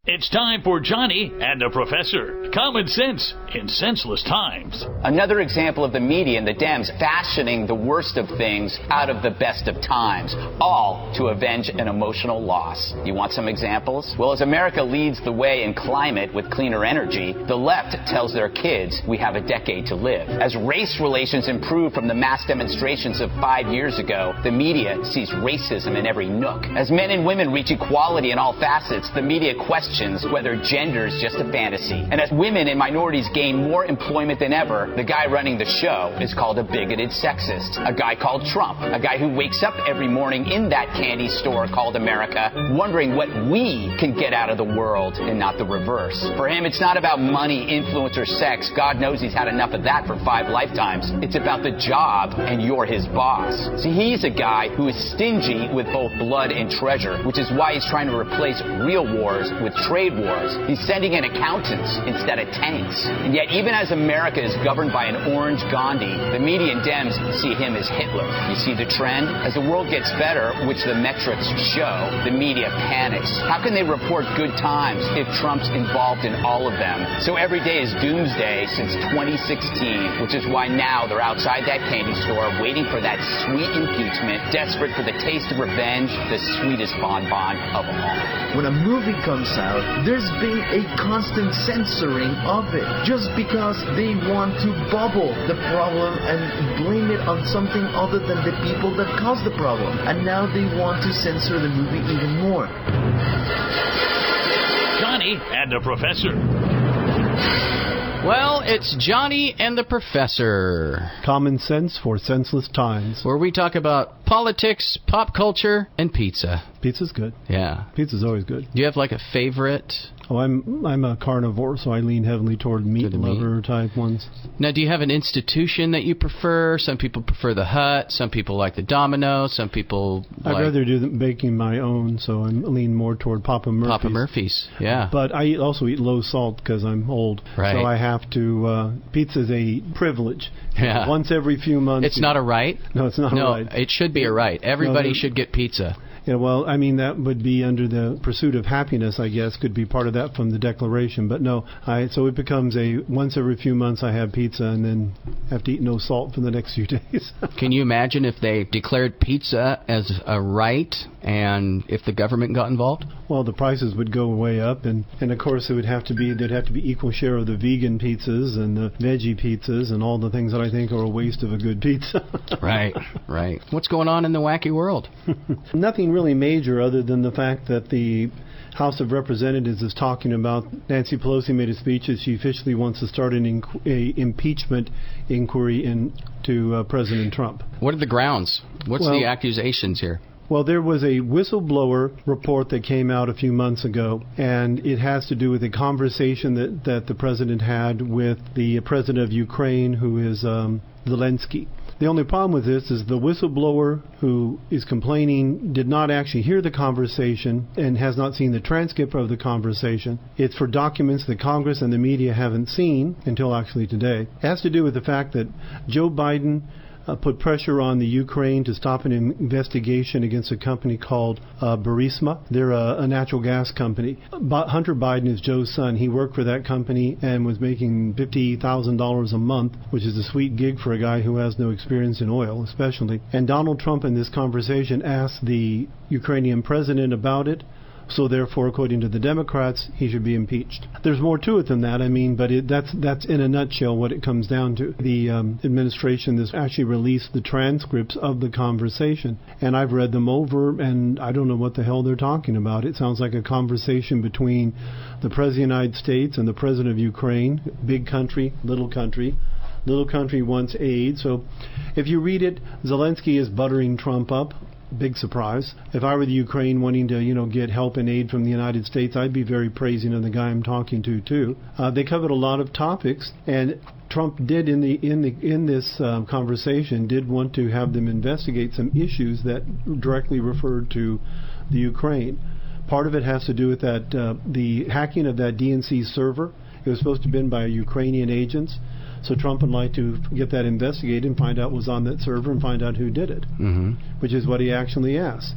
It's time for Johnny and the Professor. Common sense in senseless times. Another example of the media and the Dems fashioning the worst of things out of the best of times, all to avenge an emotional loss. You want some examples? Well, as America leads the way in climate with cleaner energy, the left tells their kids we have a decade to live. As race relations improve from the mass demonstrations of 5 years ago, the media sees racism in every nook. As men and women reach equality in all facets, the media questions whether gender is just a fantasy. And as women and minorities gain more employment than ever, the guy running the show is called a bigoted sexist. A guy called Trump, a guy who wakes up every morning in that candy store called America, wondering what we can get out of the world and not the reverse. For him, it's not about money, influence, or sex. God knows he's had enough of that for 5 lifetimes. It's about the job, and you're his boss. See, he's a guy who is stingy with both blood and treasure, which is why he's trying to replace real wars with trade wars. He's sending in accountants instead of tanks. And yet, even as America is governed by an orange Gandhi, the media and Dems see him as Hitler. You see the trend? As the world gets better, which the metrics show, the media panics. How can they report good times if Trump's involved in all of them? So every day is doomsday since 2016, which is why now they're outside that candy store waiting for that sweet impeachment, desperate for the taste of revenge, the sweetest bonbon of all. When a movie comes out, there's been a constant censoring of it just because they want to bubble the problem and blame it on something other than the people that caused the problem. And now they want to censor the movie even more. Johnny and the Professor. Well, it's Johnny and the Professor. Common sense for senseless times. Where we talk about politics, pop culture, and pizza. Pizza's good. Yeah. Pizza's always good. Do you have like a favorite? Oh, I'm a carnivore, so I lean heavily toward meat lover type ones. Now, do you have an institution that you prefer? Some people prefer the Hut. Some people like the Domino's. Some people I'd rather do baking my own, so I lean more toward Papa Murphy's. Papa Murphy's, yeah. But I also eat low salt because I'm old. Right. So I have to, pizza's a privilege. Yeah. Once every few months. It's not a right? No, it's not a right. No, it should be a right. Everybody should get pizza. Yeah, well, I mean, that would be under the pursuit of happiness, I guess, could be part of that from the Declaration. But no, so it becomes a once every few months I have pizza and then have to eat no salt for the next few days. Can you imagine if they declared pizza as a right and if the government got involved? Well, the prices would go way up, and of course there'd have to be equal share of the vegan pizzas and the veggie pizzas and all the things that I think are a waste of a good pizza. Right. What's going on in the wacky world? Nothing really major other than the fact that the House of Representatives is talking about Nancy Pelosi made a speech that she officially wants to start an impeachment inquiry into President Trump. What are the grounds? What's the accusations here? Well, there was a whistleblower report that came out a few months ago, and it has to do with a conversation that the president had with the president of Ukraine, who is Zelensky. The only problem with this is the whistleblower who is complaining did not actually hear the conversation and has not seen the transcript of the conversation. It's for documents that Congress and the media haven't seen until actually today. It has to do with the fact that Joe Biden put pressure on the Ukraine to stop an investigation against a company called Burisma. They're a natural gas company. Hunter Biden is Joe's son. He worked for that company and was making $50,000 a month, which is a sweet gig for a guy who has no experience in oil, especially. And Donald Trump in this conversation asked the Ukrainian president about it. So therefore, according to the Democrats, he should be impeached. There's more to it than that, but that's in a nutshell what it comes down to. The administration has actually released the transcripts of the conversation, and I've read them over, and I don't know what the hell they're talking about. It sounds like a conversation between the President of the United States and the President of Ukraine. Big country, little country. Little country wants aid. So if you read it, Zelensky is buttering Trump up. Big surprise. If I were the Ukraine wanting to, get help and aid from the United States, I'd be very praising of the guy I'm talking to too. They covered a lot of topics, and Trump did in this conversation did want to have them investigate some issues that directly referred to the Ukraine. Part of it has to do with that the hacking of that DNC server. It was supposed to have been by Ukrainian agents. So Trump would like to get that investigated and find out what was on that server and find out who did it, which is what he actually asked.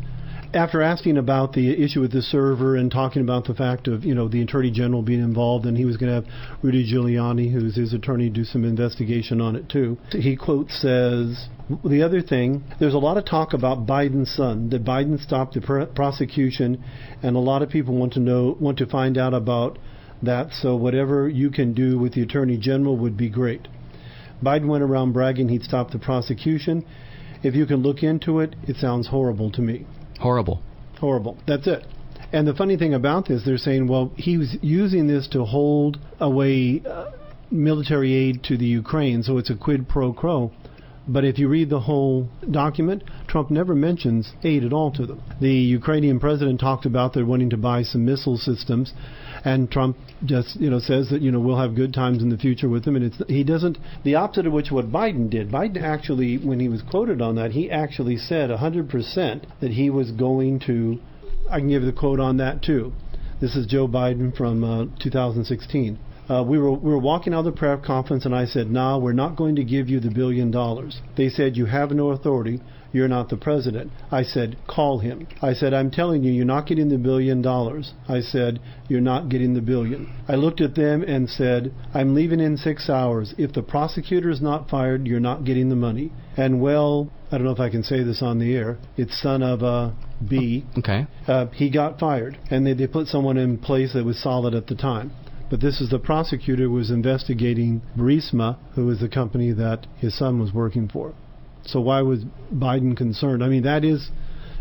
after asking about the issue with the server and talking about the fact of, the Attorney General being involved, and he was going to have Rudy Giuliani, who's his attorney, do some investigation on it too. He says, the other thing, there's a lot of talk about Biden's son, that Biden stopped the prosecution, and a lot of people want to find out about that, so whatever you can do with the Attorney General would be great. Biden went around bragging he'd stopped the prosecution. If you can look into it, it sounds horrible to me. Horrible. That's it. And the funny thing about this, they're saying, well, he was using this to hold away military aid to the Ukraine, so it's a quid pro quo. But if you read the whole document, Trump never mentions aid at all to them. The Ukrainian president talked about they're wanting to buy some missile systems, and Trump just says that we'll have good times in the future with them, and he doesn't. The opposite of what Biden did. Biden actually, when he was quoted on that, he actually said 100% that he was going to. I can give you the quote on that too. This is Joe Biden from 2016. We were walking out of the press conference, and I said, "No, we're not going to give you the $1 billion." They said, "You have no authority. You're not the president." I said, "Call him." I said, "I'm telling you, you're not getting the $1 billion." I said, "You're not getting the $1 billion." I looked at them and said, "I'm leaving in 6 hours. If the prosecutor is not fired, you're not getting the money." And well, I don't know if I can say this on the air. It's son of B. Okay. He got fired, and they put someone in place that was solid at the time. But this is the prosecutor who was investigating Burisma, who was the company that his son was working for. So why was Biden concerned? I mean, that is,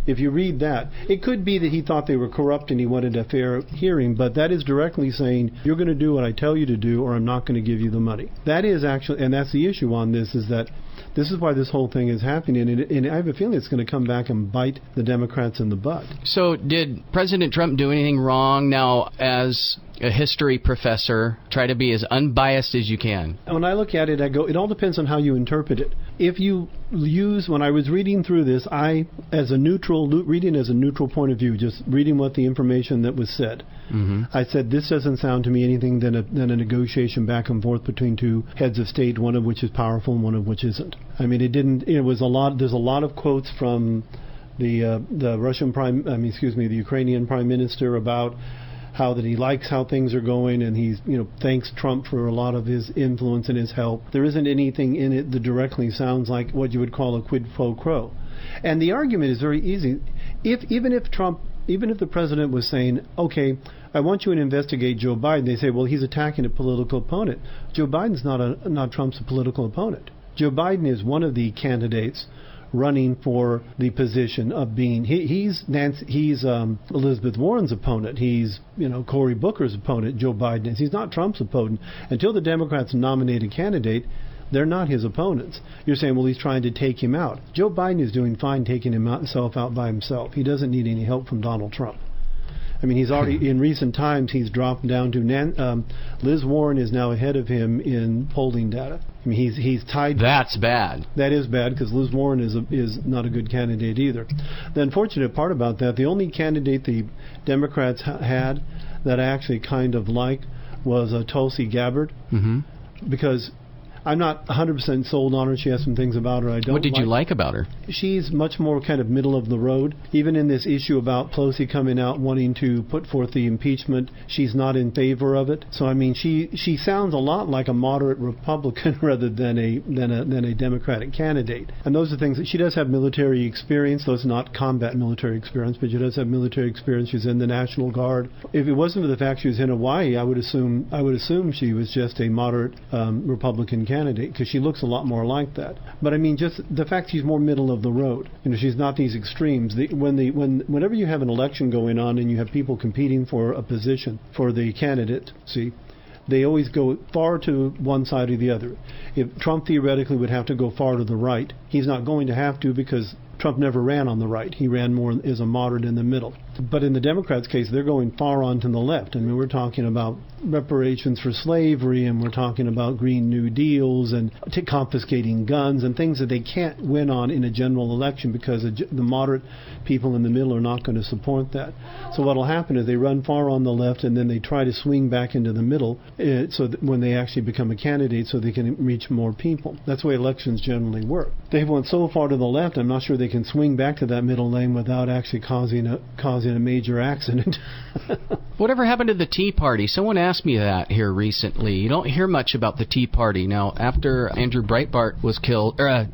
if you read that, it could be that he thought they were corrupt and he wanted a fair hearing, but that is directly saying, you're going to do what I tell you to do, or I'm not going to give you the money. That is actually, and that's the issue on this, is that this is why this whole thing is happening, and I have a feeling it's going to come back and bite the Democrats in the butt. So did President Trump do anything wrong? Now, as a history professor, try to be as unbiased as you can. When I look at it, I go, it all depends on how you interpret it. If you use, when I was reading through this, reading as a neutral point of view, just reading what the information that was said, I said, this doesn't sound to me anything than a negotiation back and forth between two heads of state, one of which is powerful and one of which isn't. I mean, there's a lot of quotes from the Ukrainian prime minister about how that he likes how things are going, and he's thanks Trump for a lot of his influence and his help. There isn't anything in it that directly sounds like what you would call a quid pro quo. And the argument is very easy. Even if the president was saying, okay, I want you to investigate Joe Biden, they say, well, he's attacking a political opponent. Joe Biden's not Trump's political opponent. Joe Biden is one of the candidates running for the position of being. He's Elizabeth Warren's opponent. He's Cory Booker's opponent. Joe Biden is. He's not Trump's opponent. Until the Democrats nominate a candidate, they're not his opponents. You're saying, well, he's trying to take him out. Joe Biden is doing fine taking himself out by himself. He doesn't need any help from Donald Trump. I mean, he's already, in recent times, he's dropped down to, Liz Warren is now ahead of him in polling data. I mean, he's tied. That's bad. That is bad, because Liz Warren is not a good candidate either. The unfortunate part about that, the only candidate the Democrats had that I actually kind of liked was Tulsi Gabbard, because I'm not 100% sold on her. She has some things about her I don't like. What did you like about her? She's much more kind of middle of the road. Even in this issue about Pelosi coming out wanting to put forth the impeachment, she's not in favor of it. So I mean, she sounds a lot like a moderate Republican rather than a Democratic candidate. And those are things that she does have military experience. Though it's not combat military experience, but she does have military experience. She's in the National Guard. If it wasn't for the fact she was in Hawaii, I would assume she was just a moderate Republican candidate, because she looks a lot more like that. But I mean, just the fact she's more middle of the road. She's not these extremes. Whenever you have an election going on and you have people competing for a position for the candidate, they always go far to one side or the other. If Trump theoretically would have to go far to the right, he's not going to have to, because Trump never ran on the right. He ran more as a moderate in the middle. But in the Democrats' case, they're going far on to the left. I mean, we're talking about reparations for slavery, and we're talking about Green New Deals and confiscating guns and things that they can't win on in a general election, because the moderate people in the middle are not going to support that. So what will happen is they run far on the left, and then they try to swing back into the middle so that when they actually become a candidate, so they can reach more people. That's the way elections generally work. They went so far to the left, I'm not sure they can swing back to that middle lane without actually causing a major accident. Whatever happened to the Tea Party? Someone asked me that here recently. You don't hear much about the Tea Party. Now, after Andrew Breitbart was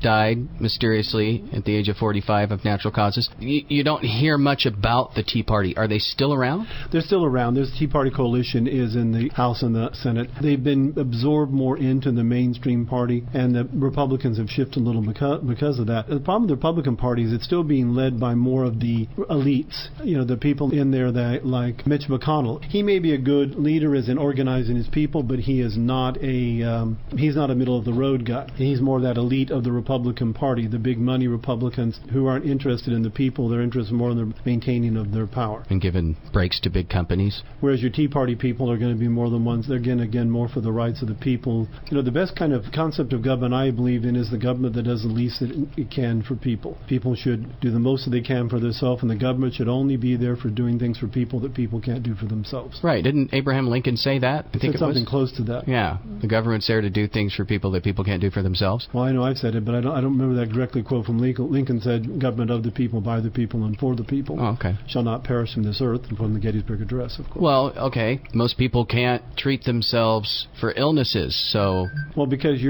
died mysteriously at the age of 45 of natural causes, you don't hear much about the Tea Party. Are they still around? They're still around. There's Tea Party coalition is in the House and the Senate. They've been absorbed more into the mainstream party, and the Republicans have shifted a little because of that. The problem with the Republican Party is it's still being led by more of the elites, the people in there that, like Mitch McConnell. He may be a good leader as in organizing his people, but he is not he's not a middle of the road guy. He's more that elite of the Republican Party, the big money Republicans who aren't interested in the people. They're interested more in the maintaining of their power and giving breaks to big companies. Whereas your Tea Party people are going to be more the ones, they're again more for the rights of the people. The best kind of concept of government I believe in is the government that does the least that it can for people. People should do the most that they can for themselves, and the government should only be there for doing things for people that people can't do for themselves. Right. Didn't Abraham Lincoln say that? I think it something close to that. Yeah. The government's there to do things for people that people can't do for themselves. Well, I know I've said it, but I don't remember that directly quote from Lincoln. Lincoln said, "Government of the people, by the people, and for the people. Oh, okay. Shall not perish from this earth," and from the Gettysburg Address, of course. Well, okay. Most people can't treat themselves for illnesses, so... Well, because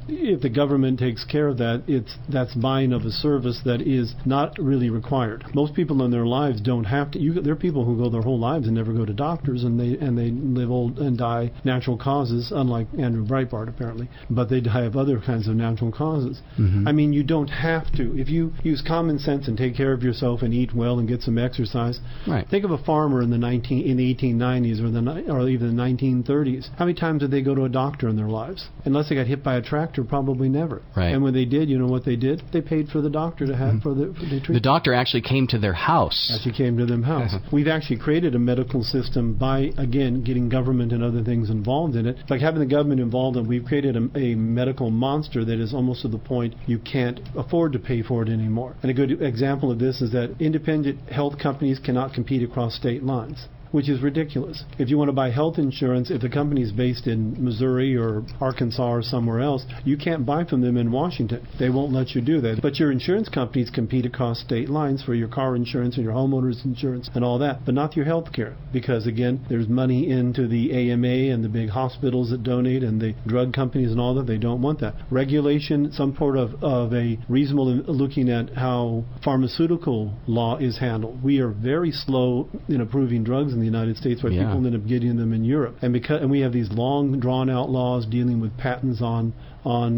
if the government takes care of that, that's buying of a service that is not really required. Most people in their lives don't have to. There are people who go their whole lives and never go to doctors, and they live old and die natural causes, unlike Andrew Breitbart apparently. But they die of other kinds of natural causes. Mm-hmm. I mean, you don't have to. If you use common sense and take care of yourself and eat well and get some exercise. Right. Think of a farmer in the 1890s or even the 1930s. How many times did they go to a doctor in their lives? Unless they got hit by a tractor, probably never. Right. And when they did, you know what they did? They paid for the doctor to have for the treatment. The doctor actually came to their house. Actually came to their house. We've actually created a medical system by, again, getting government and other things involved in it. It's like having the government involved, and we've created a medical monster that is almost to the point you can't afford to pay for it anymore. And a good example of this is that independent health companies cannot compete across state lines, which is ridiculous. If you want to buy health insurance, if the company is based in Missouri or Arkansas or somewhere else, you can't buy from them in Washington. They won't let you do that. But your insurance companies compete across state lines for your car insurance and your homeowner's insurance and all that, but not your health care. Because, again, there's money into the AMA and the big hospitals that donate and the drug companies and all that. They don't want that. Regulation, some sort of a reasonable looking at how pharmaceutical law is handled. We are very slow in approving drugs in the United States, where people end up getting them in Europe. And we have these long, drawn-out laws dealing with patents on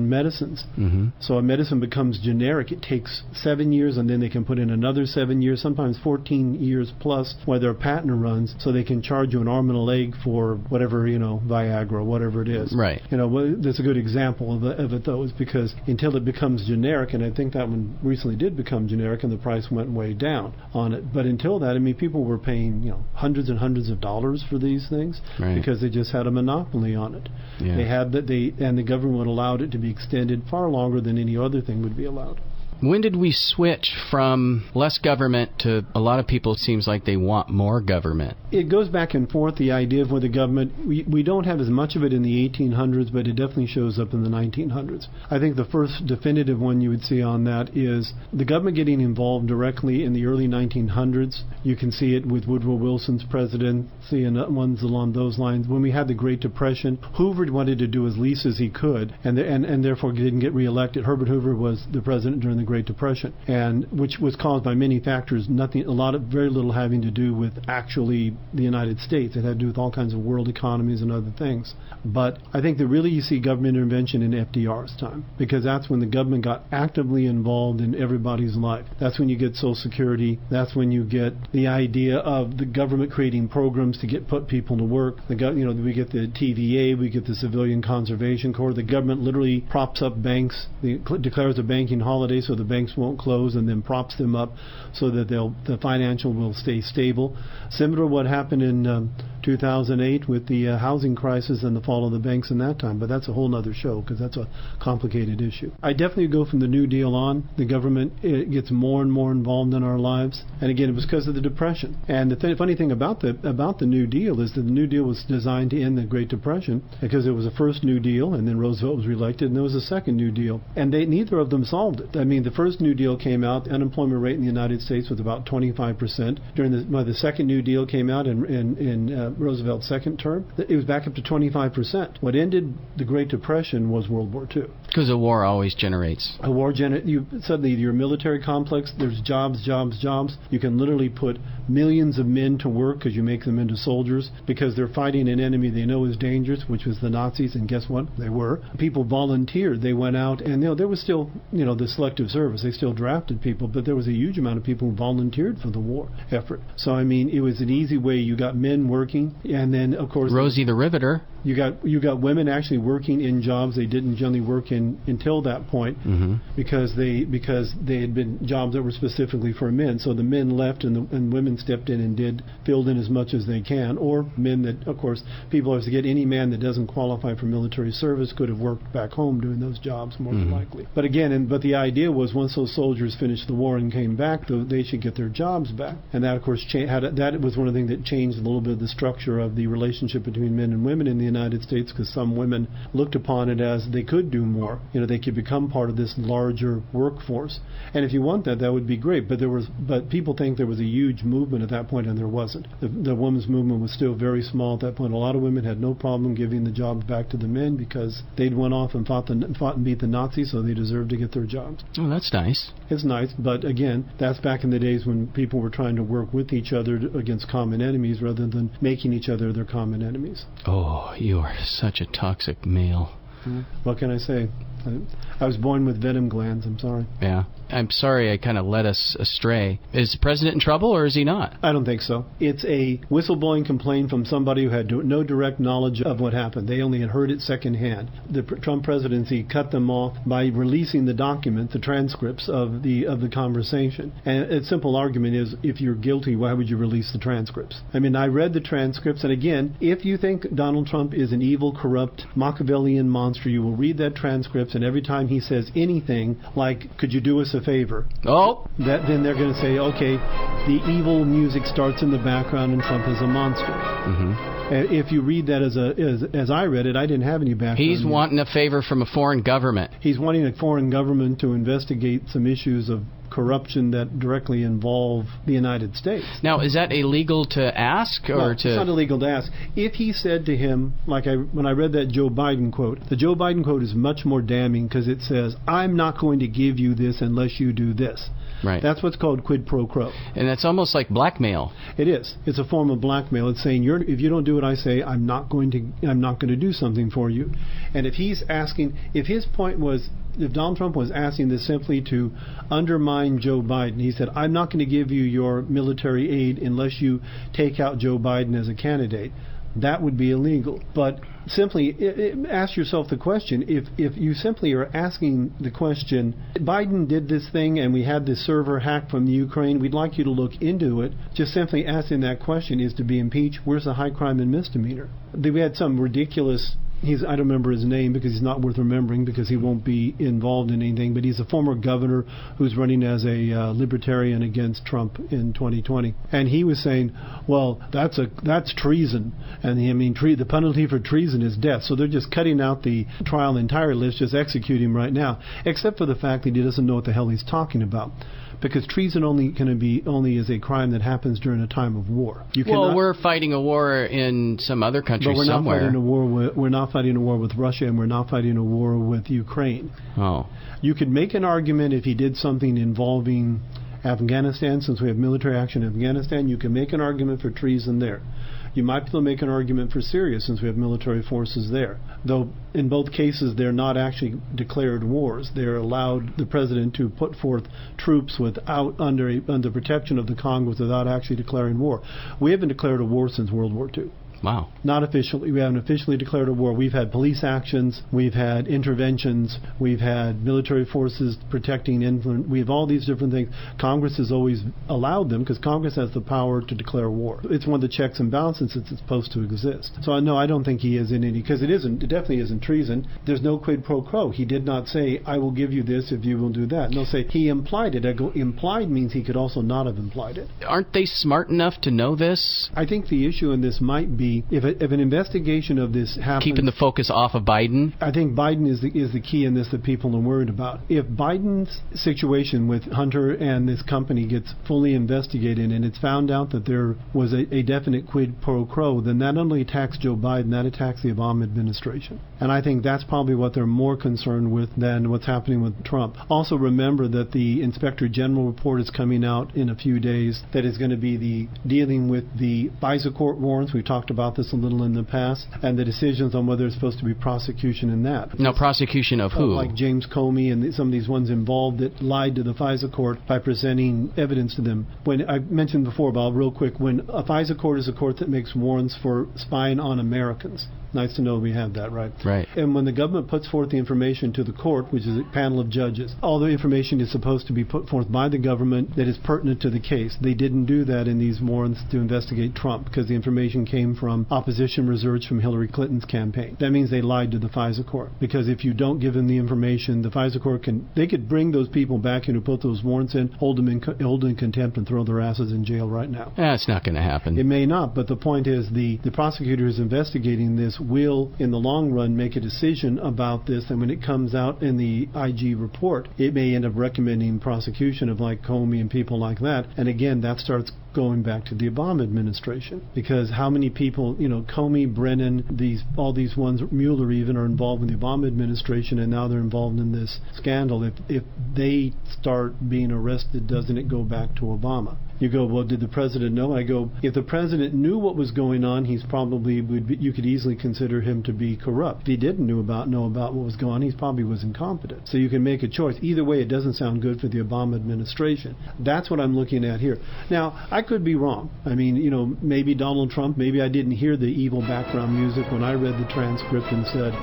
medicines. Mm-hmm. So a medicine becomes generic. It takes 7 years, and then they can put in another 7 years, sometimes 14 years plus, while their patent runs, so they can charge you an arm and a leg for whatever, Viagra, whatever it is. Right. That's a good example of it, though, is because until it becomes generic, and I think that one recently did become generic, and the price went way down on it. But until that, people were paying, hundreds and hundreds of dollars for these things, right, because they just had a monopoly on it. Yeah. And the government allowed it to be extended far longer than any other thing would be allowed. When did we switch from less government to a lot of people, it seems like they want more government? It goes back and forth, the idea of where the government, we don't have as much of it in the 1800s, but it definitely shows up in the 1900s. I think the first definitive one you would see on that is the government getting involved directly in the early 1900s. You can see it with Woodrow Wilson's presidency and ones along those lines. When we had the Great Depression, Hoover wanted to do as least as he could, and therefore didn't get reelected. Herbert Hoover was the president during the Great Depression, and which was caused by many factors, very little having to do with actually the United States. It had to do with all kinds of world economies and other things. But I think that really you see government intervention in FDR's time, because that's when the government got actively involved in everybody's life. That's when you get Social Security. That's when you get the idea of the government creating programs to put people to work. We get the TVA, we get the Civilian Conservation Corps. The government literally props up banks, declares a banking holiday so the banks won't close, and then props them up so that the financial will stay stable. Similar to what happened in 2008 with the housing crisis and the fall of the banks in that time. But that's a whole other show because that's a complicated issue. I definitely go from the New Deal on. The government gets more and more involved in our lives. And again, it was because of the Depression. And the funny thing about the New Deal is that the New Deal was designed to end the Great Depression because it was the first New Deal, and then Roosevelt was reelected, and there was a second New Deal. And neither of them solved it. I mean, the first New Deal came out, the unemployment rate in the United States was about 25%. During the second New Deal came out in Roosevelt's second term, it was back up to 25%. What ended the Great Depression was World War II. Because a war always generates. A war suddenly your military complex, there's jobs. You can literally put millions of men to work because you make them into soldiers because they're fighting an enemy they know is dangerous, which was the Nazis, and guess what? They were. People volunteered. They went out, and there was still, the selective service. They still drafted people, but there was a huge amount of people who volunteered for the war effort. So, I mean, it was an easy way. You got men working, and then, of course... Rosie the Riveter. You got women actually working in jobs they didn't generally work in until that point because they had been jobs that were specifically for men. So the men left and women stepped in and filled in as much as they can. Or men that, of course, people always forget any man that doesn't qualify for military service could have worked back home doing those jobs more than likely. But again, but the idea was once those soldiers finished the war and came back, they should get their jobs back. And that, of course, that was one of the things that changed a little bit of the structure of the relationship between men and women in the United States, because some women looked upon it as they could do more. They could become part of this larger workforce. And if you want that would be great. But people think there was a huge movement at that point, and there wasn't. The women's movement was still very small at that point. A lot of women had no problem giving the jobs back to the men because they'd went off and fought and beat the Nazis, so they deserved to get their jobs. Oh, that's nice. It's nice, but again, that's back in the days when people were trying to work with each other against common enemies rather than making each other their common enemies. Oh, you are such a toxic male. What can I say? I was born with venom glands. I'm sorry. Yeah. I'm sorry I kind of led us astray. Is the president in trouble, or is he not? I don't think so. It's a whistleblowing complaint from somebody who had no direct knowledge of what happened. They only had heard it secondhand. The Trump presidency cut them off by releasing the document, the transcripts of the conversation. And a simple argument is, if you're guilty, why would you release the transcripts? I mean, I read the transcripts, and again, if you think Donald Trump is an evil, corrupt, Machiavellian monster, you will read that transcript, and every time he says anything like, could you do us a favor? Then they're going to say, okay, the evil music starts in the background and Trump is a monster. If you read that as I read it, I didn't have any background. He's wanting a favor from a foreign government. He's wanting a foreign government to investigate some issues of corruption that directly involve the United States. Now, is that illegal to ask? It's not illegal to ask. If he said to him, when I read that Joe Biden quote, the Joe Biden quote is much more damning because it says, I'm not going to give you this unless you do this. Right. That's what's called quid pro quo. And that's almost like blackmail. It is. It's a form of blackmail. It's saying, if you don't do what I say, I'm not going to do something for you. And if he's asking, if Donald Trump was asking this simply to undermine Joe Biden, he said, I'm not going to give you your military aid unless you take out Joe Biden as a candidate. That would be illegal. But simply ask yourself the question, if you simply are asking the question, Biden did this thing and we had this server hacked from the Ukraine, we'd like you to look into it. Just simply asking that question is to be impeached. Where's the high crime and misdemeanor? We had some ridiculous... I don't remember his name because he's not worth remembering because he won't be involved in anything, but he's a former governor who's running as a libertarian against Trump in 2020. And he was saying, well, that's treason. And the penalty for treason is death. So they're just cutting out the trial entirely. Let's just execute him right now, except for the fact that he doesn't know what the hell he's talking about. Because treason only is a crime that happens during a time of war. We're fighting a war in some other country somewhere. We're not fighting a war with Russia, and we're not fighting a war with Ukraine. Oh. You could make an argument if he did something involving Afghanistan, since we have military action in Afghanistan, you can make an argument for treason there. You might be able to make an argument for Syria since we have military forces there. Though in both cases they're not actually declared wars. They're allowed the president to put forth troops under protection of the Congress without actually declaring war. We haven't declared a war since World War II. Wow. Not officially. We haven't officially declared a war. We've had police actions. We've had interventions. We've had military forces protecting influence. We have all these different things. Congress has always allowed them because Congress has the power to declare war. It's one of the checks and balances that's supposed to exist. So no, I don't think he is in any, because it definitely isn't treason. There's no quid pro quo. He did not say, I will give you this if you will do that. No, say he implied it. Implied means he could also not have implied it. Aren't they smart enough to know this? I think the issue in this might be if an investigation of this happens, keeping the focus off of Biden. I think Biden is the key in this that people are worried about. If Biden's situation with Hunter and this company gets fully investigated and it's found out that there was a definite quid pro quo, then that not only attacks Joe Biden, that attacks the Obama administration. And I think that's probably what they're more concerned with than what's happening with Trump. Also remember that the Inspector General report is coming out in a few days that is going to be dealing with the FISA court warrants. We've talked about this a little in the past, and the decisions on whether there's supposed to be prosecution in that. Now, prosecution of who? Like James Comey and some of these ones involved that lied to the FISA court by presenting evidence to them. When I mentioned before, about real quick, when a FISA court is a court that makes warrants for spying on Americans. Nice to know we have that, right? Right. And when the government puts forth the information to the court, which is a panel of judges, all the information is supposed to be put forth by the government that is pertinent to the case. They didn't do that in these warrants to investigate Trump because the information came from opposition research from Hillary Clinton's campaign. That means they lied to the FISA court, because if you don't give them the information, the FISA court could bring those people back in who put those warrants in, hold them in contempt, and throw their asses in jail right now. That's not going to happen. It may not, but the point is the prosecutor is investigating this will, in the long run, make a decision about this, and when it comes out in the IG report, it may end up recommending prosecution of like Comey and people like that. And again, that starts going back to the Obama administration, because how many people, Comey, Brennan, all these ones, Mueller even, are involved in the Obama administration, and now they're involved in this scandal. If they start being arrested, doesn't it go back to Obama? You go, well, did the president know? I go, if the president knew what was going on, you could easily consider him to be corrupt. If he didn't know about what was going on, he probably was incompetent. So you can make a choice. Either way, it doesn't sound good for the Obama administration. That's what I'm looking at here. Now, I could be wrong. I mean, maybe Donald Trump, maybe I didn't hear the evil background music when I read the transcript and said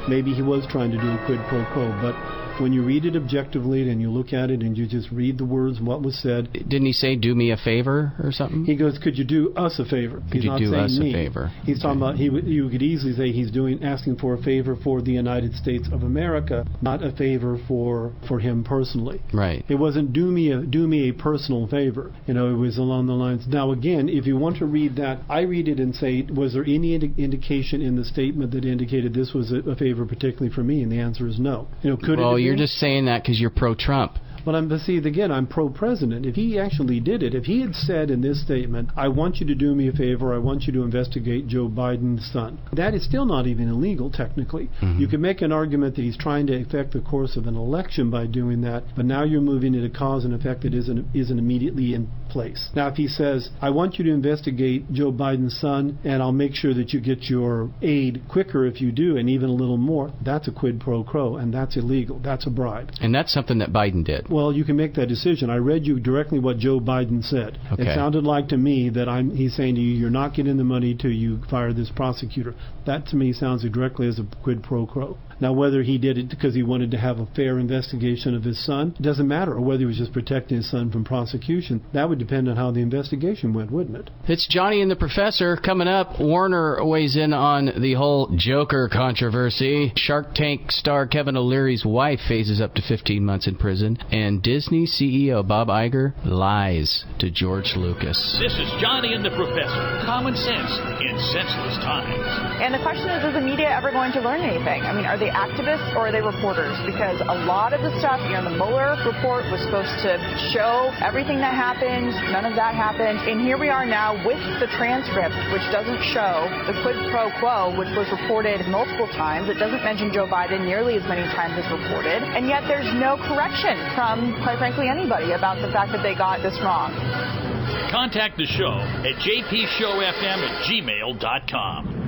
maybe he was trying to do a quid pro quo, but when you read it objectively and you look at it and you just read the words, what was said. Didn't he say, do me a favor or something? He goes, could you do us a favor? Could you do us a favor? He's talking about, you could easily say he's asking for a favor for the United States of America, not a favor for him personally. Right. It wasn't do me a personal favor. It was along the lines. Now again, if you want to read that, I read it and say, was there any indication in the statement that indicated this was a favor particularly for me? And the answer is no. Could it? You're just saying that because you're pro-Trump. But I'm pro-president. If he actually did it, if he had said in this statement, I want you to do me a favor, I want you to investigate Joe Biden's son, that is still not even illegal, technically. Mm-hmm. You could make an argument that he's trying to affect the course of an election by doing that, but now you're moving it a cause and effect that isn't immediately in place. Now, if he says, I want you to investigate Joe Biden's son, and I'll make sure that you get your aid quicker if you do, and even a little more, that's a quid pro quo, and that's illegal. That's a bribe. And that's something that Biden did. Well, you can make that decision. I read you directly what Joe Biden said. Okay. It sounded like to me that he's saying to you, you're not getting the money till you fire this prosecutor. That to me sounds directly as a quid pro quo. Now, whether he did it because he wanted to have a fair investigation of his son, it doesn't matter. Or whether he was just protecting his son from prosecution, that would depend on how the investigation went, wouldn't it? It's Johnny and the Professor coming up. Warner weighs in on the whole Joker controversy. Shark Tank star Kevin O'Leary's wife faces up to 15 months in prison. And Disney CEO Bob Iger lies to George Lucas. This is Johnny and the Professor. Common sense in senseless times. And the question is the media ever going to learn anything? I mean, are they activists or are they reporters? Because a lot of the stuff, the Mueller report was supposed to show everything that happened. None of that happened. And here we are now with the transcript, which doesn't show the quid pro quo, which was reported multiple times. It doesn't mention Joe Biden nearly as many times as reported. And yet there's no correction from, quite frankly, anybody about the fact that they got this wrong. Contact the show at jpshowfm@gmail.com.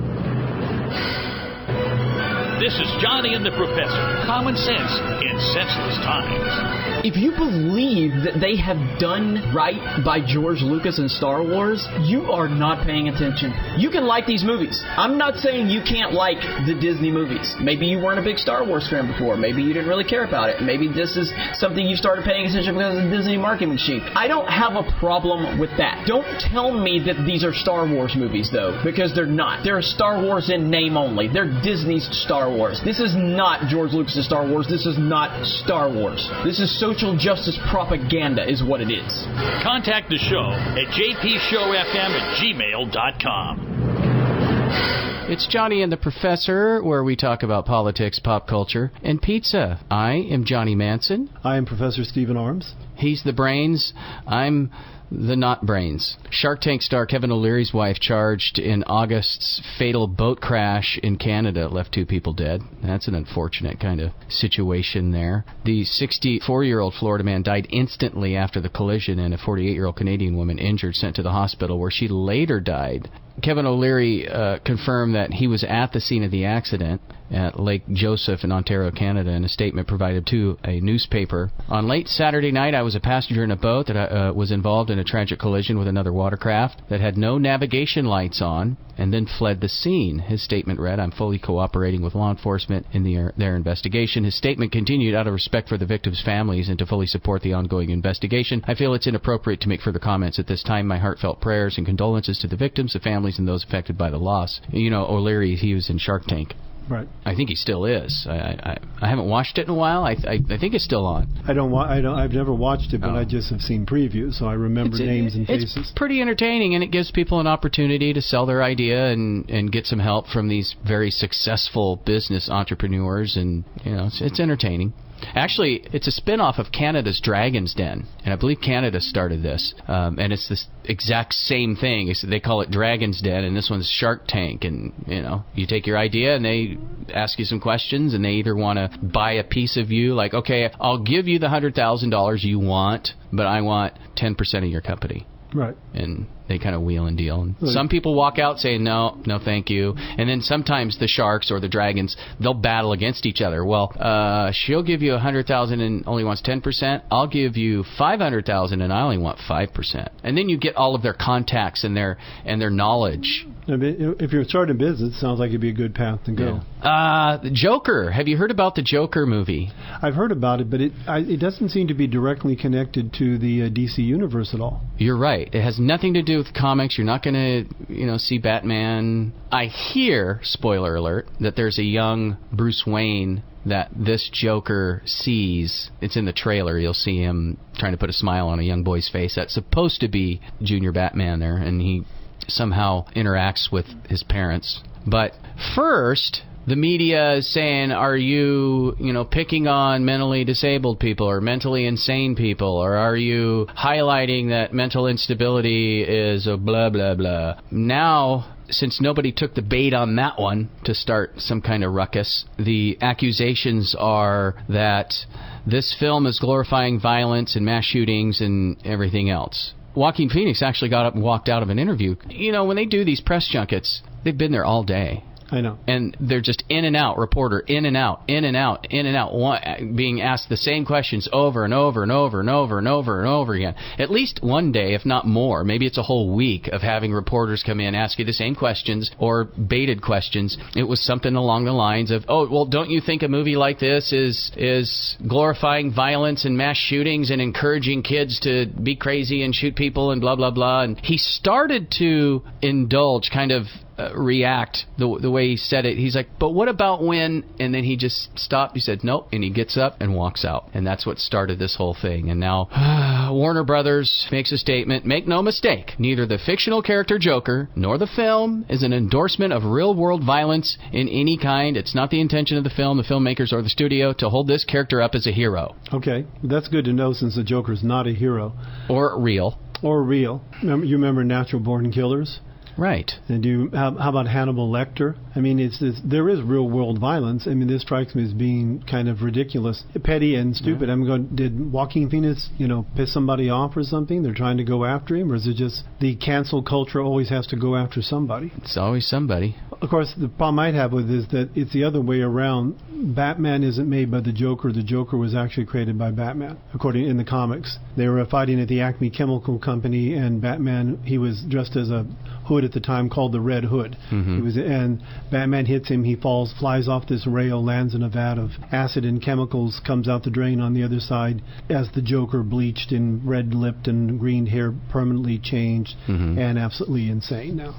This is Johnny and the Professor. Common sense in senseless times. If you believe that they have done right by George Lucas and Star Wars, you are not paying attention. You can like these movies. I'm not saying you can't like the Disney movies. Maybe you weren't a big Star Wars fan before. Maybe you didn't really care about it. Maybe this is something you started paying attention because of the Disney marketing machine. I don't have a problem with that. Don't tell me that these are Star Wars movies, though, because they're not. They're Star Wars in name only. They're Disney's Star Wars. This is not George Lucas' Star Wars. This is not Star Wars. This is social justice propaganda is what it is. Contact the show at jpshowfm@gmail.com. It's Johnny and the Professor, where we talk about politics, pop culture, and pizza. I am Johnny Manson. I am Professor Stephen Arms. He's the brains. I'm the not brains. Shark Tank star Kevin O'Leary's wife charged in August's fatal boat crash in Canada left 2 people dead. That's an unfortunate kind of situation there. The 64-year-old Florida man died instantly after the collision, and a 48-year-old Canadian woman injured sent to the hospital where she later died. Kevin O'Leary confirmed that he was at the scene of the accident at Lake Joseph in Ontario, Canada, in a statement provided to a newspaper. On late Saturday night, I was a passenger in a boat that was involved in a tragic collision with another watercraft that had no navigation lights on and then fled the scene. His statement read, I'm fully cooperating with law enforcement in their investigation. His statement continued, out of respect for the victims' families and to fully support the ongoing investigation, I feel it's inappropriate to make further comments at this time. My heartfelt prayers and condolences to the victims, the families, and those affected by the loss. You know, O'Leary, he was in Shark Tank. Right. I think he still is. I haven't watched it in a while. I think it's still on. I've never watched it, but I just have seen previews, so I remember names and faces. It's pretty entertaining, and it gives people an opportunity to sell their idea and get some help from these very successful business entrepreneurs, and it's entertaining. Actually, it's a spin-off of Canada's Dragon's Den, and I believe Canada started this, and it's this exact same thing. They call it Dragon's Den, and this one's Shark Tank, and you take your idea, and they ask you some questions, and they either want to buy a piece of you, like, okay, I'll give you the $100,000 you want, but I want 10% of your company. Right. And they kind of wheel and deal. And some people walk out saying, no, thank you. And then sometimes the sharks or the dragons, they'll battle against each other. Well, she'll give you $100,000 and only wants 10%. I'll give you $500,000 and I only want 5%. And then you get all of their contacts and their knowledge. If you're starting a business, it sounds like it'd be a good path to go. Yeah. The Joker. Have you heard about the Joker movie? I've heard about it, but it doesn't seem to be directly connected to the DC universe at all. You're right. It has nothing to do with comics. You're not going to, see Batman. I hear, spoiler alert, that there's a young Bruce Wayne that this Joker sees. It's in the trailer. You'll see him trying to put a smile on a young boy's face. That's supposed to be Junior Batman there, and he somehow interacts with his parents. But first, the media is saying, are you, picking on mentally disabled people or mentally insane people, or are you highlighting that mental instability is a blah, blah, blah? Now, since nobody took the bait on that one to start some kind of ruckus, the accusations are that this film is glorifying violence and mass shootings and everything else. Joaquin Phoenix actually got up and walked out of an interview. When they do these press junkets, they've been there all day. I know. And they're just in and out, reporter, in and out, in and out, in and out, being asked the same questions over and over and over and over and over and over again. At least one day, if not more. Maybe it's a whole week of having reporters come in, ask you the same questions or baited questions. It was something along the lines of, don't you think a movie like this is glorifying violence and mass shootings and encouraging kids to be crazy and shoot people and blah, blah, blah. And he started to indulge, kind of react the way he said it. He's like, but what about when? And then he just stopped. He said, nope. And he gets up and walks out. And that's what started this whole thing. And now Warner Brothers makes a statement. Make no mistake, neither the fictional character Joker nor the film is an endorsement of real-world violence in any kind. It's not the intention of the film, the filmmakers, or the studio to hold this character up as a hero. Okay. That's good to know, since the Joker's not a hero. Or real. You remember Natural Born Killers? Right. And how about Hannibal Lecter? I mean, there is real world violence. I mean, this strikes me as being kind of ridiculous, petty, and stupid. I'm going, did Joaquin Phoenix, piss somebody off or something? They're trying to go after him, or is it just the cancel culture always has to go after somebody? It's always somebody. Of course, the problem I'd have with it is that it's the other way around. Batman isn't made by the Joker. The Joker was actually created by Batman, according in the comics. They were fighting at the Acme Chemical Company, and Batman, he was dressed as a hood at the time called the Red Hood. And Batman hits him. He flies off this rail, lands in a vat of acid and chemicals, comes out the drain on the other side as the Joker, bleached and red-lipped and green hair, permanently changed and absolutely insane now.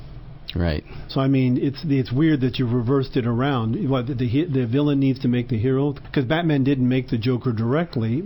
Right. So I mean, it's weird that you reversed it around. What the villain needs to make the hero, because Batman didn't make the Joker directly,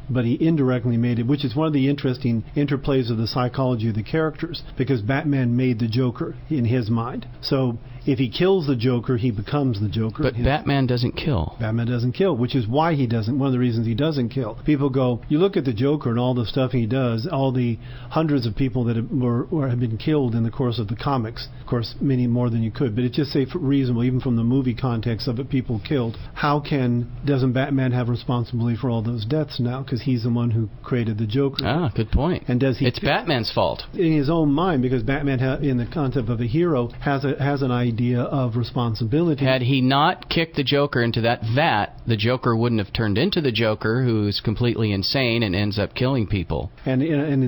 but he indirectly made it, which is one of the interesting interplays of the psychology of the characters, because Batman made the Joker in his mind. So if he kills the Joker, he becomes the Joker. But Batman doesn't kill. Batman doesn't kill, which is why he doesn't. One of the reasons he doesn't kill. People go, you look at the Joker and all the stuff he does, all the hundreds of people that have been killed in the course of the comics. Of course, many more than you could, but it's just say reasonable, even from the movie context of it, people killed. Doesn't Batman have responsibility for all those deaths now? Because he's the one who created the Joker. Ah, good point. And it's Batman's fault in his own mind, because Batman, in the concept of a hero, has an idea of responsibility. Had he not kicked the Joker into that vat, the Joker wouldn't have turned into the Joker, who's completely insane and ends up killing people. And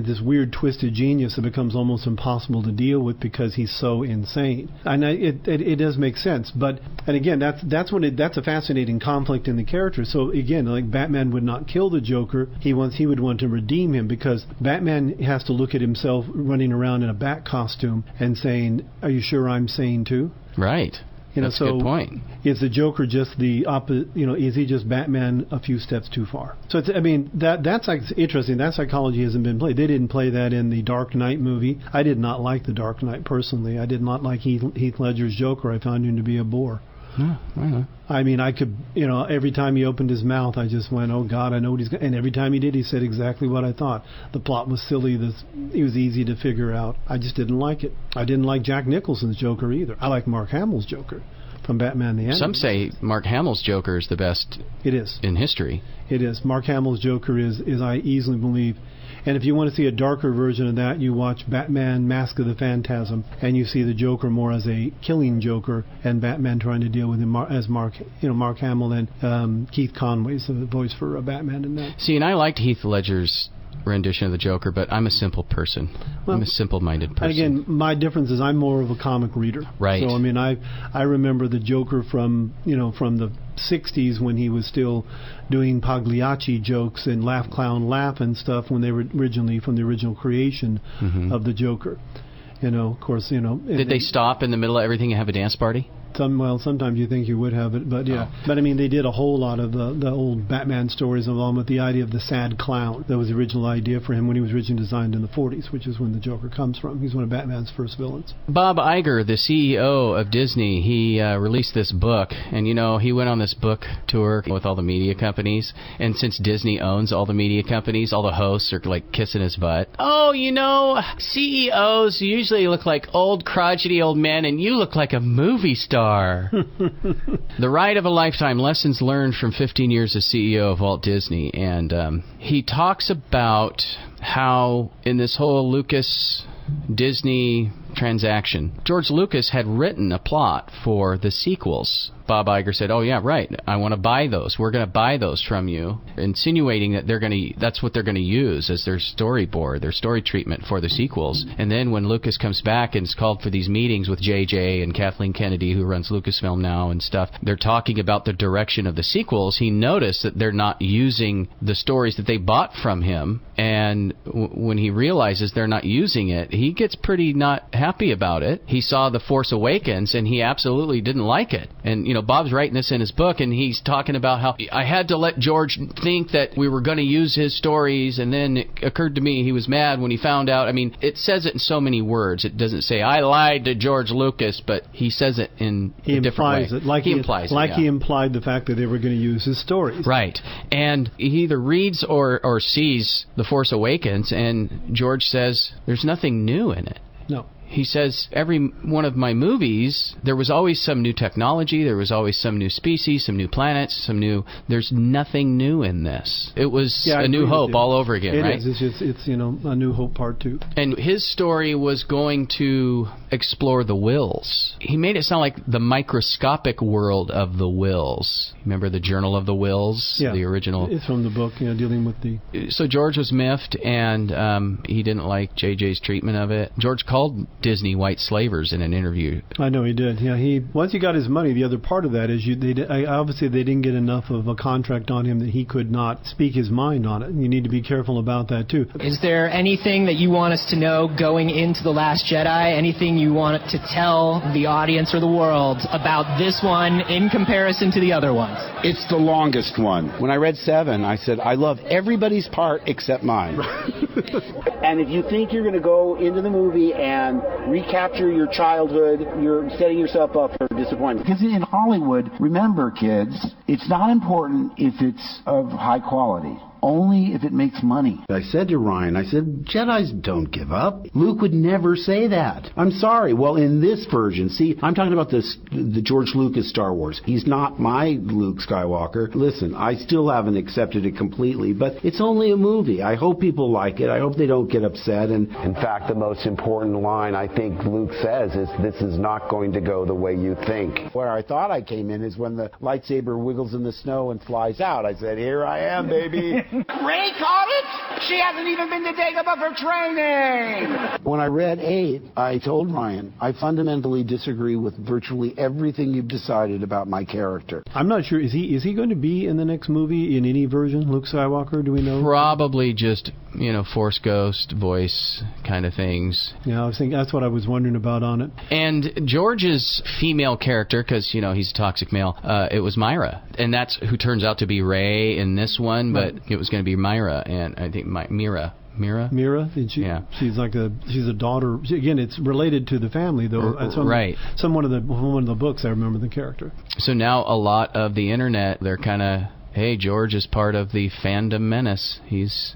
this weird twisted genius that becomes almost impossible to deal with because he's so insane. And it does make sense, and again, that's a fascinating conflict in the character. So again, like Batman would not kill the Joker. He would want to redeem him, because Batman has to look at himself running around in a bat costume and saying, "Are you sure I'm sane too?" Right. That's a good point. Is the Joker just the opposite? Is he just Batman a few steps too far? So that's interesting. That psychology hasn't been played. They didn't play that in the Dark Knight movie. I did not like the Dark Knight personally. I did not like Heath Ledger's Joker. I found him to be a bore. I mean, I could, every time he opened his mouth, I just went, oh, God, I know what he's going to... And every time he did, he said exactly what I thought. The plot was silly. It was easy to figure out. I just didn't like it. I didn't like Jack Nicholson's Joker either. I like Mark Hamill's Joker from Batman the Animated. Some say Mark Hamill's Joker is the best in history. It is. Mark Hamill's Joker is I easily believe... And if you want to see a darker version of that, you watch Batman Mask of the Phantasm, and you see the Joker more as a killing Joker, and Batman trying to deal with him as Mark Hamill and Keith Conway's the voice for Batman in that. See, and I liked Heath Ledger's rendition of the Joker, but I'm a simple person. I'm a simple-minded person. Again, my difference is I'm more of a comic reader. Right. So I mean, I remember the Joker from the 60s when he was still doing Pagliacci jokes and Laugh Clown Laugh and stuff when they were originally from the original creation of the Joker. Of course, Did they stop in the middle of everything and have a dance party? Sometimes you think you would have it, but yeah. Oh. But I mean, they did a whole lot of the old Batman stories along with the idea of the sad clown. That was the original idea for him when he was originally designed in the 40s, which is when the Joker comes from. He's one of Batman's first villains. Bob Iger, the CEO of Disney, he released this book, and he went on this book tour with all the media companies, and since Disney owns all the media companies, all the hosts are like kissing his butt. Oh, CEOs usually look like old crotchety old men, and you look like a movie star. The Ride of a Lifetime, Lessons Learned from 15 Years as CEO of Walt Disney. And he talks about how in this whole Lucas-Disney transaction, George Lucas had written a plot for the sequels. Bob Iger said, "Oh yeah, right. I want to buy those. We're going to buy those from you," insinuating that that's what they're going to use as their storyboard, their story treatment for the sequels. And then when Lucas comes back and is called for these meetings with JJ and Kathleen Kennedy, who runs Lucasfilm now and stuff, they're talking about the direction of the sequels. He noticed that they're not using the stories that they bought from him, and when he realizes they're not using it, he gets pretty not happy about it. He saw The Force Awakens, and he absolutely didn't like it. And Bob's writing this in his book, and he's talking about how I had to let George think that we were going to use his stories, and then it occurred to me he was mad when he found out. I mean, it says it in so many words. It doesn't say, I lied to George Lucas, but he says it in a different way. He implies it. He implied the fact that they were going to use his stories. Right. And he either reads or sees The Force Awakens, and George says, there's nothing new in it. No. He says, every one of my movies, there was always some new technology, there was always some new species, some new planets, there's nothing new in this. It was A New Hope all over again, right? It is. It's A New Hope Part 2. And his story was going to explore the wills. He made it sound like the microscopic world of the wills. Remember the Journal of the Wills? Yeah. The original. It's from the book, dealing with the... So George was miffed, and he didn't like J.J.'s treatment of it. George called Disney white slavers in an interview. I know he did. Yeah, once he got his money, the other part of that is obviously they didn't get enough of a contract on him that he could not speak his mind on it. You need to be careful about that, too. Is there anything that you want us to know going into The Last Jedi? Anything you want to tell the audience or the world about this one in comparison to the other ones? It's the longest one. When I read 7, I said, I love everybody's part except mine. And if you think you're going to go into the movie and recapture your childhood, you're setting yourself up for disappointment. Because in Hollywood, remember, kids, it's not important if it's of high quality. Only if it makes money. I said to Ryan, Jedis don't give up. Luke would never say that. I'm sorry. Well, in this version, see, I'm talking about the George Lucas Star Wars. He's not my Luke Skywalker. Listen, I still haven't accepted it completely, but it's only a movie. I hope people like it. I hope they don't get upset. And in fact, the most important line I think Luke says is, this is not going to go the way you think. Where I thought I came in is when the lightsaber wiggles in the snow and flies out. I said, here I am, baby. Ray caught it? She hasn't even been to Dagobah for training. When I read 8, I told Ryan, I fundamentally disagree with virtually everything you've decided about my character. I'm not sure. Is he going to be in the next movie in any version, Luke Skywalker? Do we know? Probably just, Force Ghost voice kind of things. Yeah, I was thinking that's what I was wondering about on it. And George's female character, because, he's a toxic male, it was Myra. And that's who turns out to be Rey in this one, but it was going to be Myra, and I think Mira. She's a daughter. Again, it's related to the family, though. Right. One of the books, I remember the character. So now a lot of the internet, they're kind of, hey, George is part of the fandom menace. He's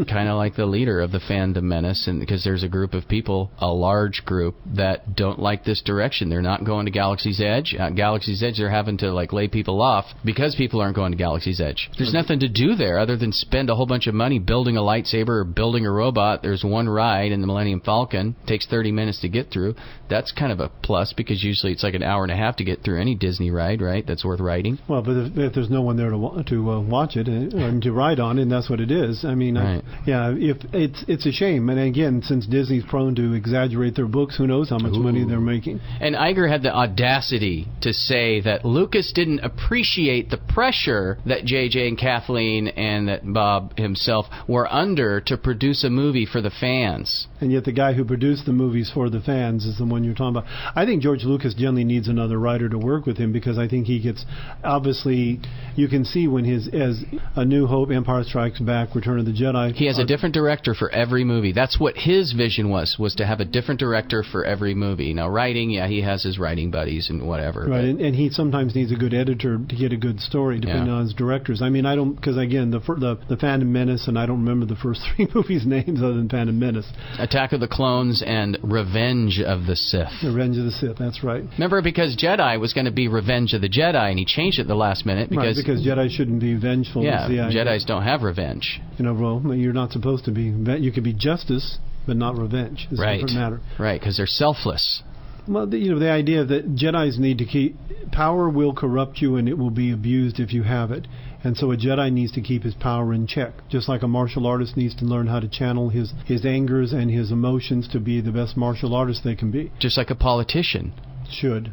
kind of like the leader of the fandom menace, and because there's a group of people, a large group, that don't like this direction. They're not going to Galaxy's Edge. At Galaxy's Edge, they're having to lay people off because people aren't going to Galaxy's Edge. There's nothing to do there other than spend a whole bunch of money building a lightsaber or building a robot. There's one ride in the Millennium Falcon. It takes 30 minutes to get through. That's kind of a plus, because usually it's like an hour and a half to get through any Disney ride, right? That's worth riding. Well, but if there's no one there to watch it and to ride on it, and that's what it is. I mean, right. If it's a shame. And again, since Disney's prone to exaggerate their books, who knows how much money they're making. And Iger had the audacity to say that Lucas didn't appreciate the pressure that J.J. and Kathleen and that Bob himself were under to produce a movie for the fans. And yet the guy who produced the movies for the fans is the one you're talking about. I think George Lucas generally needs another writer to work with him, because I think he gets, obviously, you can see when as A New Hope, Empire Strikes Back, Return of the Jedi. He has a different director for every movie. That's what his vision was to have a different director for every movie. Now, writing, he has his writing buddies and whatever. Right, and he sometimes needs a good editor to get a good story, depending on his directors. I mean, I don't, because again, the Phantom Menace, and I don't remember the first 3 movies' names other than Phantom Menace. Attack of the Clones and Revenge of the Sith. Revenge of the Sith, that's right. Remember, because Jedi was going to be Revenge of the Jedi, and he changed it at the last minute. Because Jedi shouldn't be vengeful. Yeah, Jedis don't have revenge. Well, you're not supposed to be. You could be justice, but not revenge. It's a different matter. Right, because they're selfless. Well, the idea that Jedis need to keep... Power will corrupt you, and it will be abused if you have it. And so a Jedi needs to keep his power in check, just like a martial artist needs to learn how to channel his angers and his emotions to be the best martial artist they can be. Just like a politician should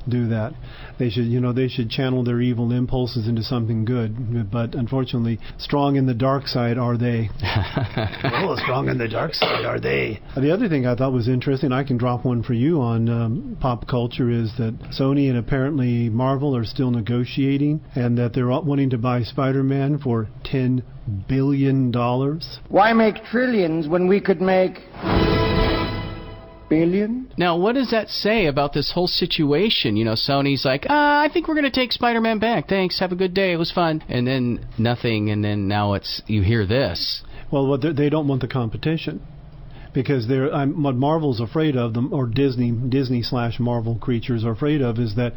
do that. They should channel their evil impulses into something good. But unfortunately, strong in the dark side are they. Strong in the dark side are they. The other thing I thought was interesting, I can drop one for you on pop culture, is that Sony and apparently Marvel are still negotiating, and that they're wanting to buy Spider-Man for $10 billion. Why make trillions when we could make... billion? Now, what does that say about this whole situation? Sony's like, I think we're going to take Spider-Man back. Thanks, have a good day, it was fun. And then nothing, and then now you hear this. Well, they don't want the competition. Because what Marvel's afraid of, them, or Disney/Marvel creatures are afraid of, is that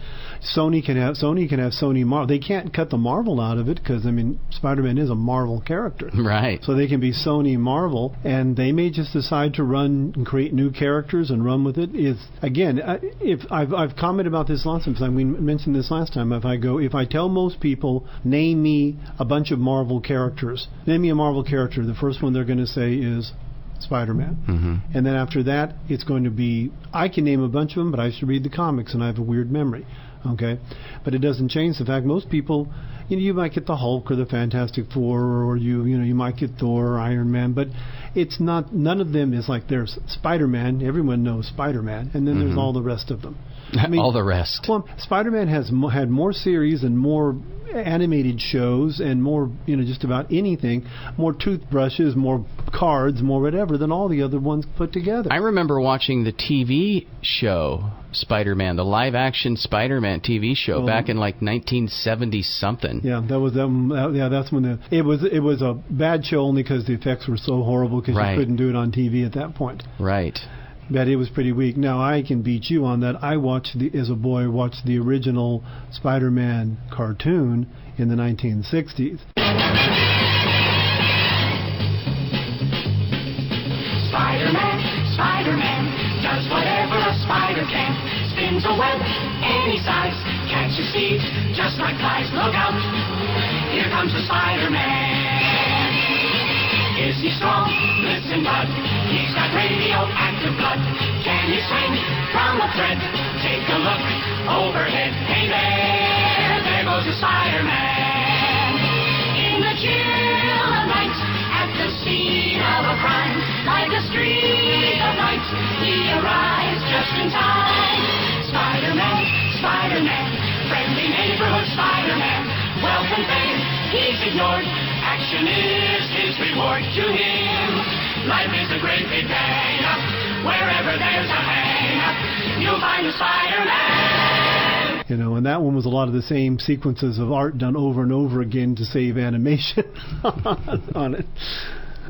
Sony can have Sony Marvel. They can't cut the Marvel out of it because Spider-Man is a Marvel character, right? So they can be Sony Marvel, and they may just decide to run and create new characters and run with it. If I've commented about this lots of times. We mentioned this last time. If I tell most people, name me a bunch of Marvel characters, name me a Marvel character, the first one they're going to say is Spider-Man. Mm-hmm. And then after that, it's going to be, I can name a bunch of them, but I used to read the comics and I have a weird memory. Okay? But it doesn't change the fact most people, you might get the Hulk or the Fantastic Four, or you might get Thor or Iron Man, but it's not, none of them is like there's Spider-Man, everyone knows Spider-Man, and then there's all the rest of them. All the rest. Well, Spider-Man has had more series and more animated shows and more, just about anything, more toothbrushes, more cards, more whatever than all the other ones put together. I remember watching the TV show Spider-Man, the live-action Spider-Man TV show back in like 1970 something. Yeah, that's when it was a bad show only because the effects were so horrible because you couldn't do it on TV at that point. Right. But it was pretty weak. Now, I can beat you on that. I as a boy, watched the original Spider-Man cartoon in the 1960s. Spider-Man, does whatever a spider can. Spins a web any size, catches thieves just like flies. Look out, here comes the Spider-Man. Is he strong? Listen, bud. He's got radioactive blood. Can he swing from a thread? Take a look overhead. Hey there goes the Spider-Man. In the chill of night, at the scene of a crime, like a streak of light, he arrives just in time. Spider-Man, Spider-Man, friendly neighborhood Spider-Man. Wealth and fame, he's ignored. Action is his reward to him. Life is a great big hang-up. Wherever there's a hang-up, you'll find a Spider-Man. And that one was a lot of the same sequences of art done over and over again to save animation on it.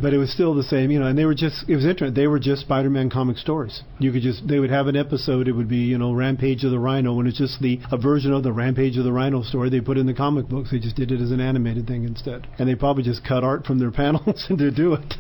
But it was still the same, and it was interesting. They were just Spider-Man comic stories. They would have an episode, it would be, Rampage of the Rhino, and it's just a version of the Rampage of the Rhino story they put in the comic books. They just did it as an animated thing instead. And they probably just cut art from their panels and to do it.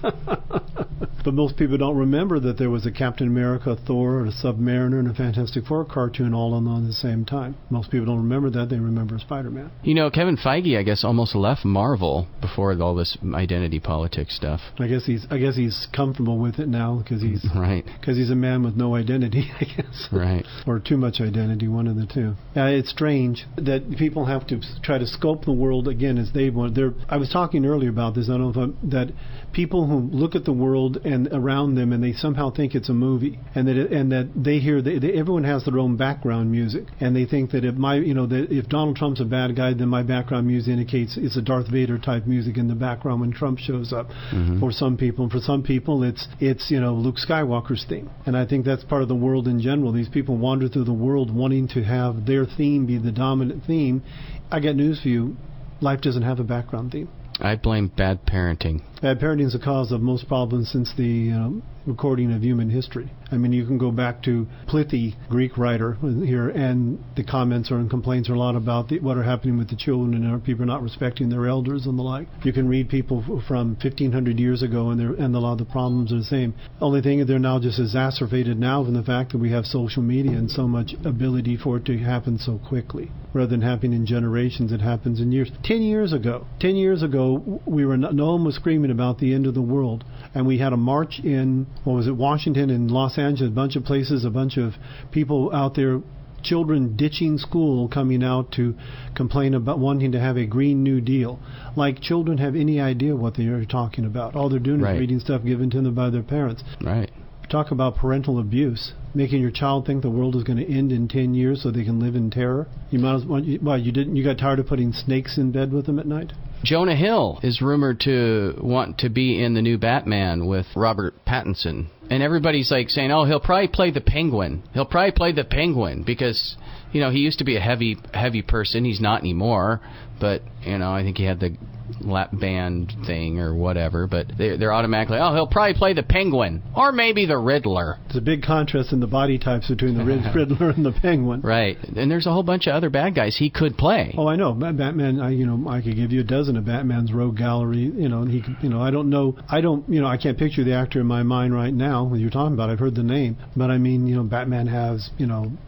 But most people don't remember that there was a Captain America, Thor, a Submariner, and a Fantastic Four cartoon all on the same time. Most people don't remember that. They remember Spider-Man. Kevin Feige, I guess, almost left Marvel before all this identity politics stuff. I guess he's comfortable with it now because he's a man with no identity, I guess. Right. Or too much identity, one of the two. It's strange that people have to try to sculpt the world again as they want. I was talking earlier about this. I don't know that people who look at the world and around them and they somehow think it's a movie, and that they hear everyone has their own background music, and they think that if Donald Trump's a bad guy, then my background music indicates it's a Darth Vader type music in the background when Trump shows up. Mm-hmm. For some people, and for some people, it's Luke Skywalker's theme, and I think that's part of the world in general. These people wander through the world wanting to have their theme be the dominant theme. I got news for you: life doesn't have a background theme. I blame bad parenting. Bad parenting is the cause of most problems since the recording of human history. I mean, you can go back to Pliny, Greek writer here, and the comments and complaints are a lot about what are happening with the children and people not respecting their elders and the like. You can read people from 1,500 years ago, and a lot of the problems are the same. Only thing is they're now just exacerbated now from the fact that we have social media and so much ability for it to happen so quickly. Rather than happening in generations, it happens in years. 10 years ago, no one was screaming about the end of the world. And we had a march in, Washington and Los Angeles, a bunch of places, a bunch of people out there, children ditching school, coming out to complain about wanting to have a Green New Deal. Like children have any idea what they are talking about. All they're doing is reading stuff given to them by their parents. Right. Talk about parental abuse. Making your child think the world is going to end in 10 years so they can live in terror. You might as well. You got tired of putting snakes in bed with them at night? Jonah Hill is rumored to want to be in the new Batman with Robert Pattinson. And everybody's like saying, he'll probably play the Penguin. He'll probably play the Penguin because, he used to be a heavy person. He's not anymore. But, I think he had the lap band thing or whatever, but they're automatically, he'll probably play the Penguin or maybe the Riddler. There's a big contrast in the body types between the Riddler and the Penguin. Right, and there's a whole bunch of other bad guys he could play. Oh, I know. Batman. I could give you a dozen of Batman's rogue gallery. And he could. I don't know. I can't picture the actor in my mind right now when you're talking about. I've heard the name, but I mean, Batman has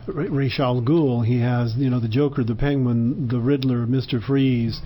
Ra's al Ghul. He has the Joker, the Penguin, the Riddler, Mr. Freeze.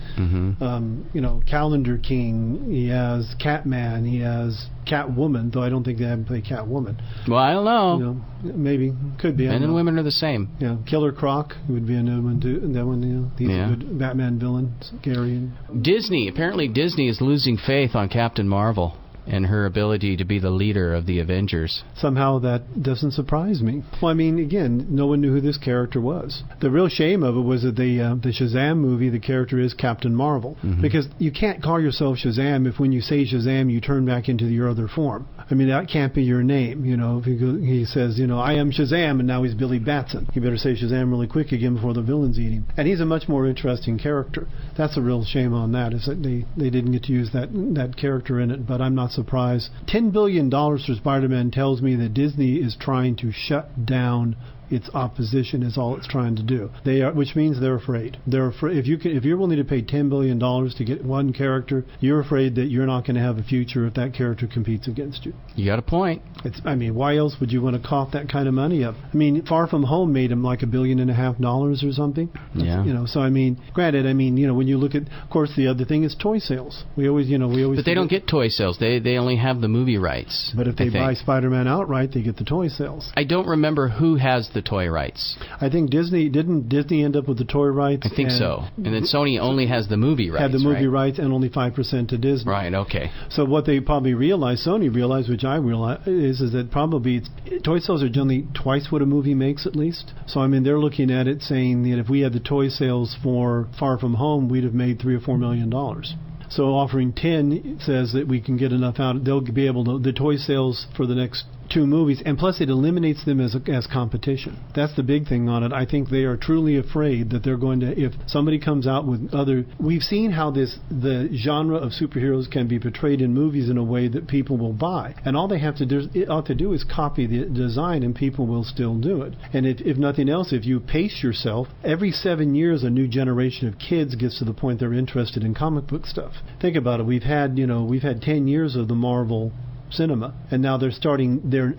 Calendar King. He has Catman. He has Catwoman, though I don't think they have play Catwoman. Well, I don't know. Maybe could be. Men and women are the same. Yeah, Killer Croc would be a new one too. That one, he's a good Batman villain. Scary. Disney. Apparently, Disney is losing faith on Captain Marvel and her ability to be the leader of the Avengers. Somehow that doesn't surprise me. Well, I mean, again, no one knew who this character was. The real shame of it was that the Shazam movie, the character is Captain Marvel. Because you can't call yourself Shazam if when you say Shazam, you turn back into your other form. I mean, that can't be your name. If he says, I am Shazam, and now he's Billy Batson. You better say Shazam really quick again before the villains eat him. And he's a much more interesting character. That's a real shame on that, is that they didn't get to use that character in it, but I'm not surprised. $10 billion for Spider-Man tells me that Disney is trying to shut down its opposition is all it's trying to do. Which means they're afraid. They're afraid if you're willing to pay $10 billion to get one character, you're afraid that you're not going to have a future if that character competes against you. You got a point. Why else would you want to cough that kind of money up? I mean, Far From Home made them like $1.5 billion or something. Yeah. So granted, when you look at, of course, the other thing is toy sales. We always. But they don't get toy sales. They only have the movie rights. But if they buy Spider-Man outright, they get the toy sales. I don't remember who has the toy rights. I think Disney end up with the toy rights. I think so. And then Sony only has the movie rights. Had the movie rights and only 5% to Disney. Right. Okay. So what they probably Sony realized, which I realize, is that probably toy sales are generally twice what a movie makes at least. So they're looking at it saying that if we had the toy sales for Far From Home, we'd have made $3 or $4 million. So offering 10 says that we can get enough out. They'll be able to the toy sales for the next 2 movies, and plus it eliminates them as competition. That's the big thing on it. I think they are truly afraid that they're going to, if somebody comes out with other, we've seen how the genre of superheroes can be portrayed in movies in a way that people will buy, and all they have to do is copy the design, and people will still do it. And if nothing else, if you pace yourself, every 7 years a new generation of kids gets to the point they're interested in comic book stuff. Think about it. We've had 10 years of the Marvel cinema, and now they're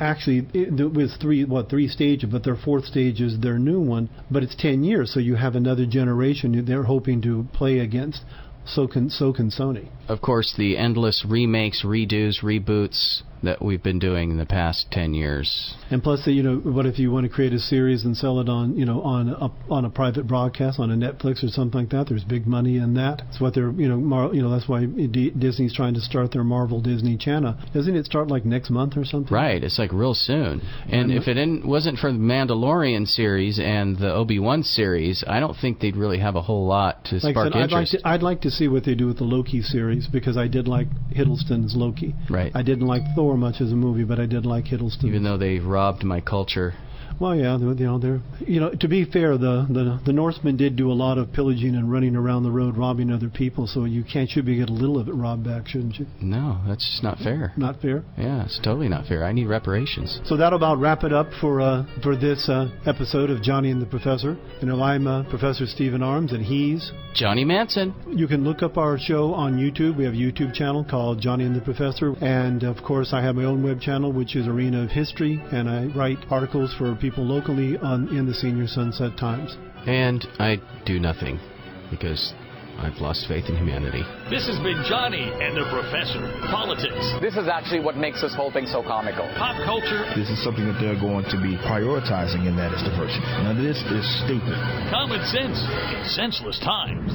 actually, it was three stages, but their fourth stage is their new one, but it's 10 years, so you have another generation they're hoping to play against. So can Sony. Of course, the endless remakes, redos, reboots that we've been doing in the past 10 years. And plus, what if you want to create a series and sell it on a private broadcast, on a Netflix or something like that? There's big money in that. That's what they're, that's why Disney's trying to start their Marvel Disney channel. Doesn't it start like next month or something? Right, it's like real soon. And if it wasn't for the Mandalorian series and the Obi-Wan series, I don't think they'd really have a whole lot to spark interest. I'd like to see what they do with the Loki series, because I did like Hiddleston's Loki. Right. I didn't like Thor much as a movie, but I did like Hiddleston. Even though they robbed my culture. Well, yeah, they're to be fair, the Norsemen did do a lot of pillaging and running around the road robbing other people, so you should be get a little of it robbed back, shouldn't you? No, that's just not fair. Not fair? Yeah, it's totally not fair. I need reparations. So that'll about wrap it up for this episode of Johnny and the Professor. I'm Professor Stephen Arms, and he's Johnny Manson. You can look up our show on YouTube. We have a YouTube channel called Johnny and the Professor, and of course I have my own web channel, which is Arena of History, and I write articles for people locally in the Senior Sunset Times. And I do nothing, because I've lost faith in humanity. This has been Johnny and the Professor. Politics. This is actually what makes this whole thing so comical. Pop culture. This is something that they're going to be prioritizing, and that is diversion. Now, this is stupid. Common sense in senseless times.